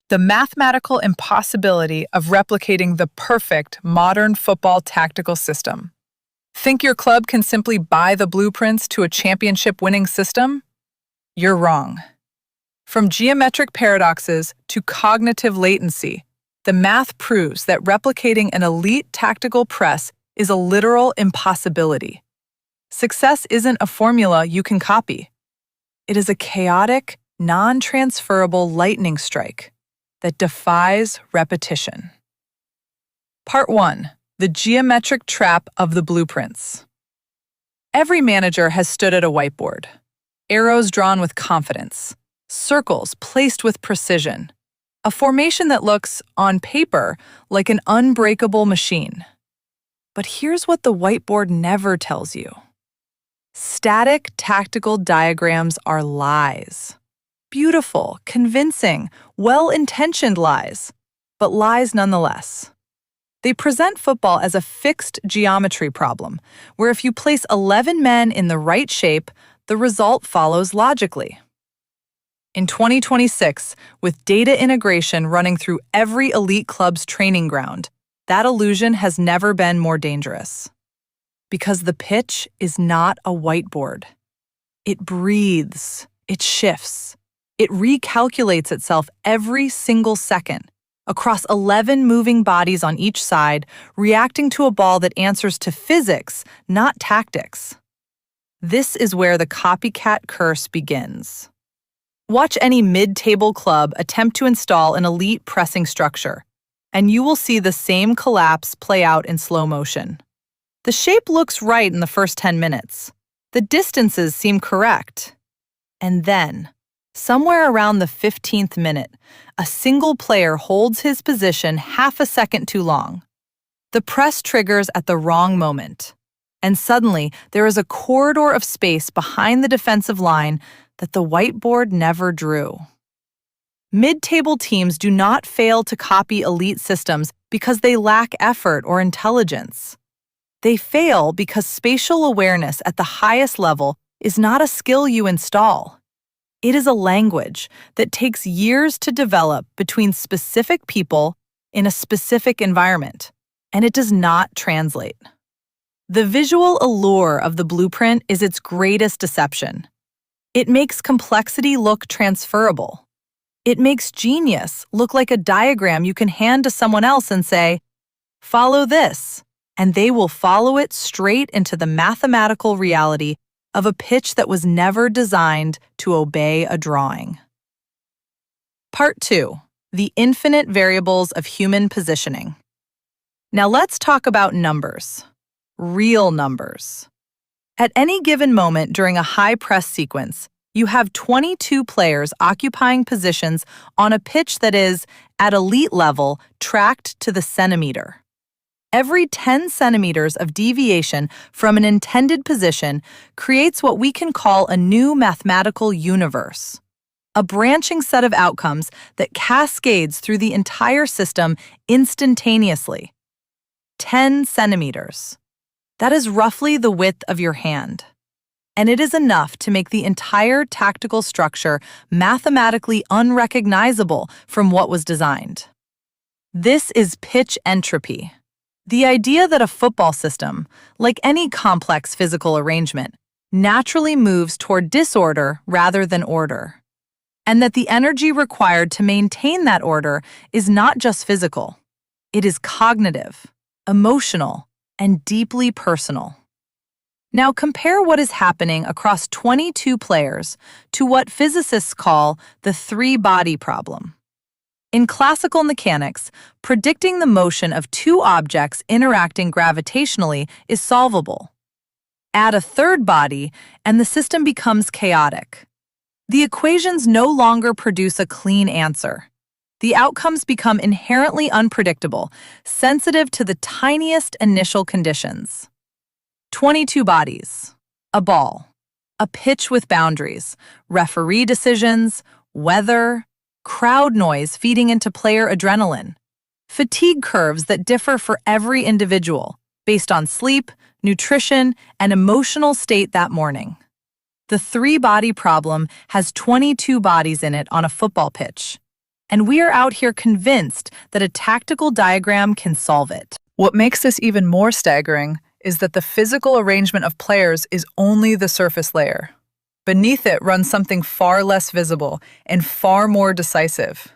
The mathematical impossibility of replicating the perfect modern football tactical system. Think your club can simply buy the blueprints to a championship-winning system? You're wrong. From geometric paradoxes to cognitive latency, the math proves that replicating an elite tactical press is a literal impossibility. Success isn't a formula you can copy. It is a chaotic, non-transferable lightning strike that defies repetition. Part 1. The geometric trap of the blueprints. Every manager has stood at a whiteboard. Arrows drawn with confidence, circles placed with precision, a formation that looks, on paper, like an unbreakable machine. But here's what the whiteboard never tells you. Static tactical diagrams are lies. Beautiful, convincing, well-intentioned lies, but lies nonetheless. They present football as a fixed geometry problem, where if you place 11 men in the right shape, the result follows logically. In 2026, with data integration running through every elite club's training ground, that illusion has never been more dangerous. Because the pitch is not a whiteboard. It breathes, it shifts, it recalculates itself every single second, across 11 moving bodies on each side, reacting to a ball that answers to physics, not tactics. This is where the copycat curse begins. Watch any mid-table club attempt to install an elite pressing structure, and you will see the same collapse play out in slow motion. The shape looks right in the first 10 minutes. The distances seem correct. And then, somewhere around the 15th minute, a single player holds his position half a second too long. The press triggers at the wrong moment, and suddenly there is a corridor of space behind the defensive line that the whiteboard never drew. Mid-table teams do not fail to copy elite systems because they lack effort or intelligence. They fail because spatial awareness at the highest level is not a skill you install. It is a language that takes years to develop between specific people in a specific environment, and it does not translate. The visual allure of the blueprint is its greatest deception. It makes complexity look transferable. It makes genius look like a diagram you can hand to someone else and say, "Follow this," and they will follow it straight into the mathematical reality of a pitch that was never designed to obey a drawing. Part 2. The infinite variables of human positioning. Now let's talk about numbers. Real numbers. At any given moment during a high-press sequence, you have 22 players occupying positions on a pitch that is, at elite level, tracked to the centimeter. Every 10 centimeters of deviation from an intended position creates what we can call a new mathematical universe, a branching set of outcomes that cascades through the entire system instantaneously. 10 centimeters. That is roughly the width of your hand. And it is enough to make the entire tactical structure mathematically unrecognizable from what was designed. This is pitch entropy. The idea that a football system, like any complex physical arrangement, naturally moves toward disorder rather than order, and that the energy required to maintain that order is not just physical. It is cognitive, emotional, and deeply personal. Now compare what is happening across 22 players to what physicists call the three-body problem. In classical mechanics, predicting the motion of two objects interacting gravitationally is solvable. Add a third body, and the system becomes chaotic. The equations no longer produce a clean answer. The outcomes become inherently unpredictable, sensitive to the tiniest initial conditions. 22 bodies, a ball, a pitch with boundaries, referee decisions, weather, crowd noise feeding into player adrenaline, fatigue curves that differ for every individual based on sleep, nutrition, and emotional state that morning. The three-body problem has 22 bodies in it on a football pitch. And we are out here convinced that a tactical diagram can solve it. What makes this even more staggering is that the physical arrangement of players is only the surface layer. Beneath it runs something far less visible and far more decisive.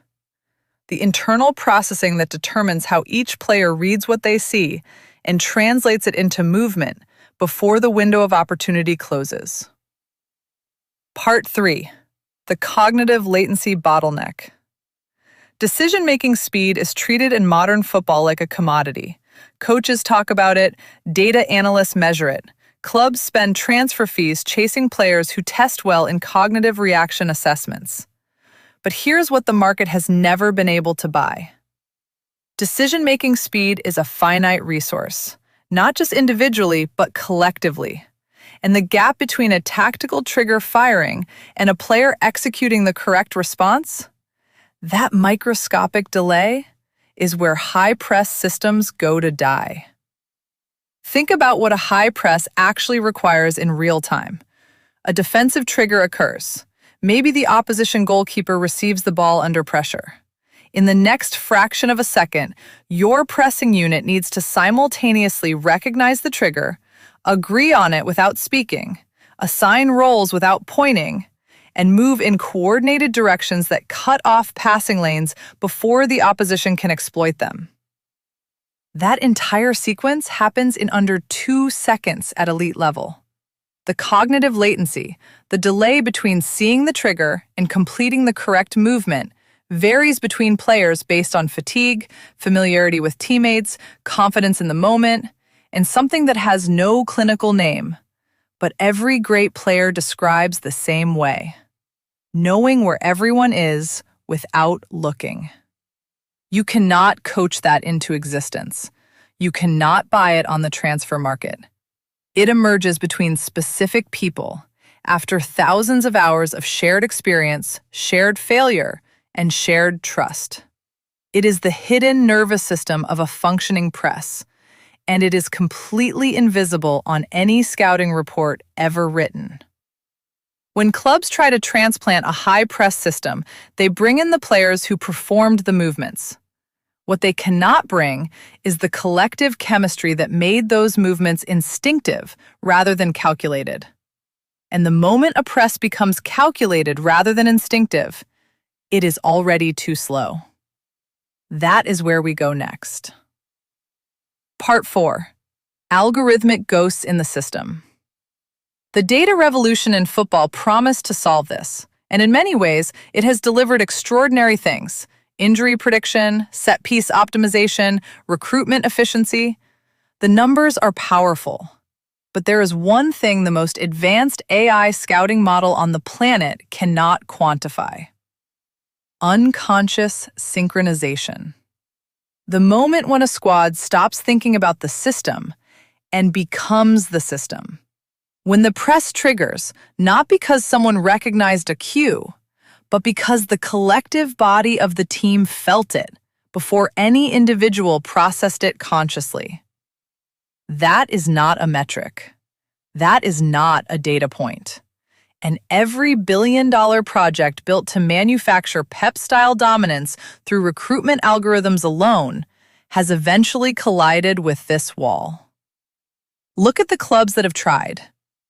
The internal processing that determines how each player reads what they see and translates it into movement before the window of opportunity closes. Part 3. The cognitive latency bottleneck. Decision-making speed is treated in modern football like a commodity. Coaches talk about it, data analysts measure it. Clubs spend transfer fees chasing players who test well in cognitive reaction assessments. But here's what the market has never been able to buy. Decision-making speed is a finite resource, not just individually, but collectively. And the gap between a tactical trigger firing and a player executing the correct response, that microscopic delay is where high-press systems go to die. Think about what a high press actually requires in real time. A defensive trigger occurs. Maybe the opposition goalkeeper receives the ball under pressure. In the next fraction of a second, your pressing unit needs to simultaneously recognize the trigger, agree on it without speaking, assign roles without pointing, and move in coordinated directions that cut off passing lanes before the opposition can exploit them. That entire sequence happens in under 2 seconds at elite level. The cognitive latency, the delay between seeing the trigger and completing the correct movement, varies between players based on fatigue, familiarity with teammates, confidence in the moment, and something that has no clinical name, but every great player describes the same way: knowing where everyone is without looking. You cannot coach that into existence. You cannot buy it on the transfer market. It emerges between specific people after thousands of hours of shared experience, shared failure, and shared trust. It is the hidden nervous system of a functioning press, and it is completely invisible on any scouting report ever written. When clubs try to transplant a high-press system, they bring in the players who performed the movements. What they cannot bring is the collective chemistry that made those movements instinctive rather than calculated. And the moment a press becomes calculated rather than instinctive, it is already too slow. That is where we go next. Part 4. Algorithmic ghosts in the system. The data revolution in football promised to solve this, and in many ways, it has delivered extraordinary things: injury prediction, set-piece optimization, recruitment efficiency. The numbers are powerful, but there is one thing the most advanced AI scouting model on the planet cannot quantify: unconscious synchronization. The moment when a squad stops thinking about the system and becomes the system. When the press triggers, not because someone recognized a cue, but because the collective body of the team felt it before any individual processed it consciously. That is not a metric. That is not a data point. And every billion-dollar project built to manufacture Pep-style dominance through recruitment algorithms alone has eventually collided with this wall. Look at the clubs that have tried.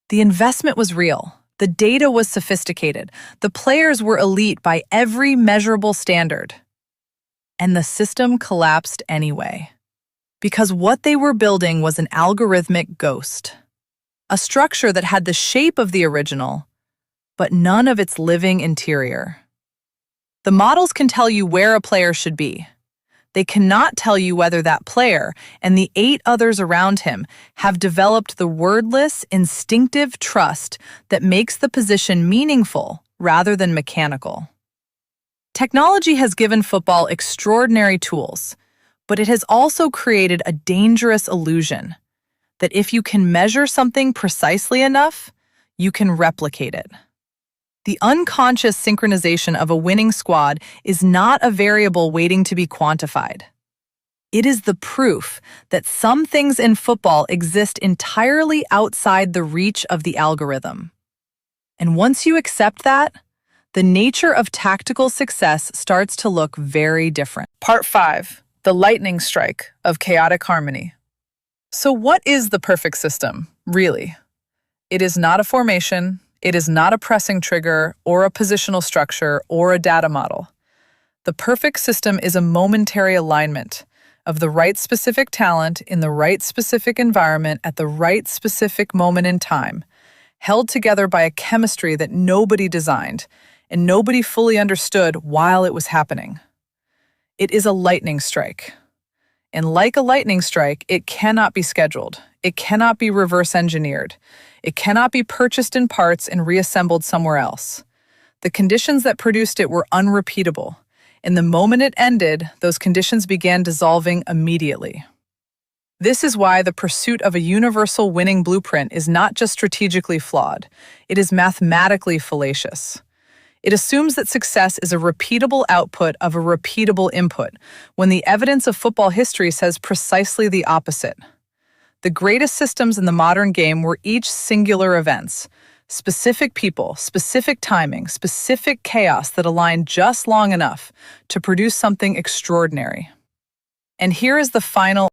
The investment was real. The data was sophisticated. The players were elite by every measurable standard. And the system collapsed anyway. Because what they were building was an algorithmic ghost. A structure that had the shape of the original, but none of its living interior. The models can tell you where a player should be. They cannot tell you whether that player and the 8 others around him have developed the wordless, instinctive trust that makes the position meaningful rather than mechanical. Technology has given football extraordinary tools, but it has also created a dangerous illusion that if you can measure something precisely enough, you can replicate it. The unconscious synchronization of a winning squad is not a variable waiting to be quantified. It is the proof that some things in football exist entirely outside the reach of the algorithm. And once you accept that, the nature of tactical success starts to look very different. Part 5. The lightning strike of chaotic harmony. So what is the perfect system, really? It is not a formation, it is not a pressing trigger, or a positional structure, or a data model. The perfect system is a momentary alignment of the right specific talent in the right specific environment at the right specific moment in time, held together by a chemistry that nobody designed and nobody fully understood while it was happening. It is a lightning strike. And like a lightning strike, it cannot be scheduled. It cannot be reverse engineered. It cannot be purchased in parts and reassembled somewhere else. The conditions that produced it were unrepeatable. And the moment it ended, those conditions began dissolving immediately. This is why the pursuit of a universal winning blueprint is not just strategically flawed, it is mathematically fallacious. It assumes that success is a repeatable output of a repeatable input, when the evidence of football history says precisely the opposite. The greatest systems in the modern game were each singular events, specific people, specific timing, specific chaos that aligned just long enough to produce something extraordinary. And here is the final